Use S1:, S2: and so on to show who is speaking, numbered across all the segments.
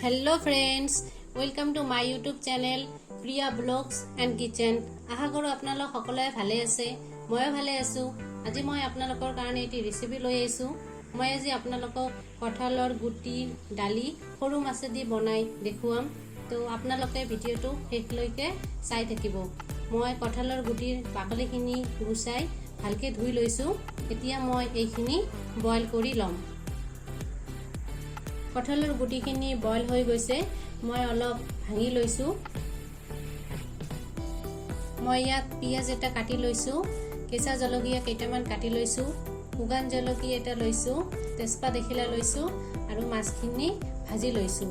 S1: Hello friends, welcome to my YouTube channel Priya Vlogs and Kitchen. আশা কৰো আপোনালোক সকলোৱে ভালে আছে, ময়ো ভালে আছো। আজি মই আপোনালোকৰ কাৰণে এটি ৰেচিপি লৈ আহিছো। মই আজি আপোনালোকক কঁঠালৰ গুটি ডালি সৰু মাছেদি বনাই দেখুৱাম। তো আপোনালোকে ভিডিওটো শেষলৈকে চাই থাকিব। মই কঁঠালৰ গুটিৰ বাকলিখিনি গুচাই ভালকে ধুই লৈছো। এতিয়া মই এইখিনি বইল কৰি লম। কঁঠালৰ গুটিখিনি বইল হৈ গৈছে, মই অলপ ভাঙি লৈছো। মই ইয়াত পিয়াজ এটা কাটি লৈছো, কেঁচা জলকীয়া কেইটামান কাটি লৈছো, শুকান জলকীয়া এটা লৈছো, তেজপাত এখিলা লৈছো আৰু মাছখিনি ভাজি লৈছো।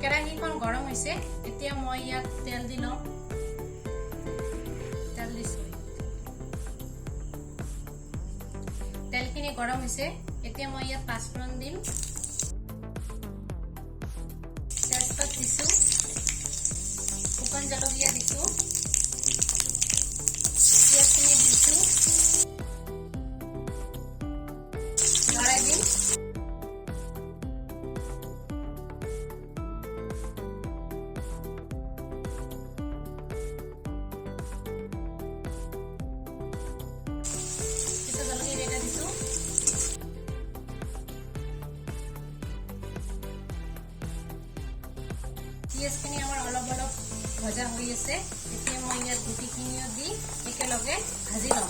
S1: কেৰাহীখন গৰম হৈছে, এতিয়া মই ইয়াত তেল দি লম। তেল দিছো। তেলখিনি গৰম হৈছে, এতিয়া মই ইয়াত পাঁচফোৰণ দিম। তেজপাত দিছো, শুকান জলকীয়া দিছো, পিঁয়াজখিনি দিছো, লৰাই দিম। জলকীয়া এটা দিছো, পিঁয়াজখিনি আমাৰ অলপ অলপ ভজা হৈ আছে। এতিয়া মই ইয়াত গুটিখিনিও দি একেলগে ভাজি লম।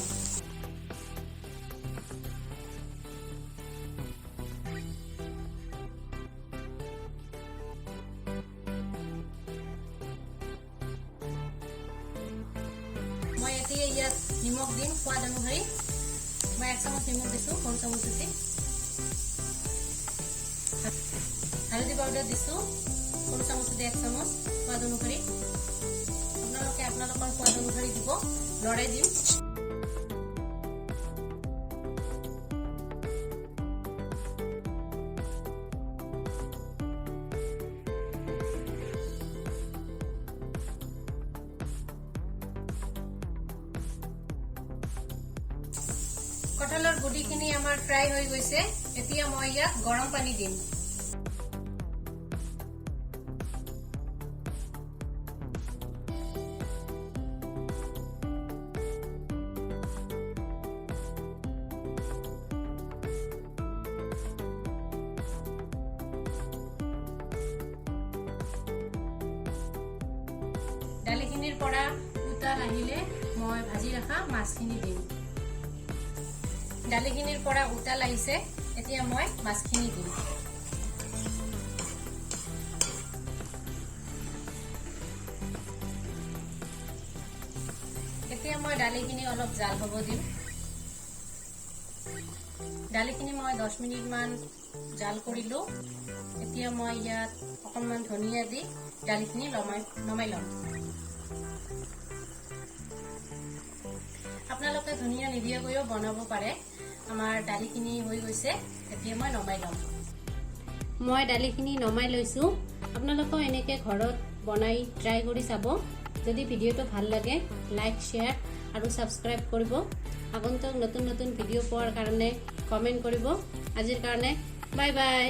S1: মই এতিয়া ইয়াত নিমখ দিম সোৱাদ অনুসৰি। মই 1 চামুচ নিমখ দিছো, সৰু চামুচেদি। হালধি পাউডাৰ দিছো, সৰু চামুচেদি 1 চামুচ, সোৱাদ অনুসৰি। আপোনালোকে আপোনালোকৰ সোৱাদ অনুসৰি দিব। লৰাই দিম। কঁঠালৰ গুটিখিনি আমাৰ ফ্ৰাই হৈ গৈছে। এতিয়া মই ইয়াত গৰম পানী দিম। ডালিখিনিৰ পৰা উতাল আহিলে মই ভাজি ৰখা মাছখিনি দিম। ডালিখিনিৰ পৰা উতাল আহিছে, এতিয়া মই মাছখিনি দিম। এতিয়া মই ডালিখিনি অলপ জাল হ'ব দিম। ডালিখিনি মই 10 মিনিট মান জাল কৰিলো। এতিয়া মই ইয়াত অকণমান ধনিয়া দি ডালিখিনি নমাই ল'ম। আপোনালোকে ধনিয়া নিদিয়াকৈও বনাব পাৰে। আমাৰ ডালিখিনি হৈ গৈছে, এতিয়া মই নমাই ল'ম। মই ডালিখিনি নমাই লৈছো। আপোনালোকেও এনেকৈ ঘৰত বনাই ট্ৰাই কৰি চাব। যদি ভিডিঅ'টো ভাল লাগে লাইক, শ্বেয়াৰ আৰু ছাবস্ক্ৰাইব কৰিব। আগন্তুক নতুন নতুন ভিডিঅ' পোৱাৰ কাৰণে কমেণ্ট কৰিব। আজিৰ কাৰণে বাই বাই।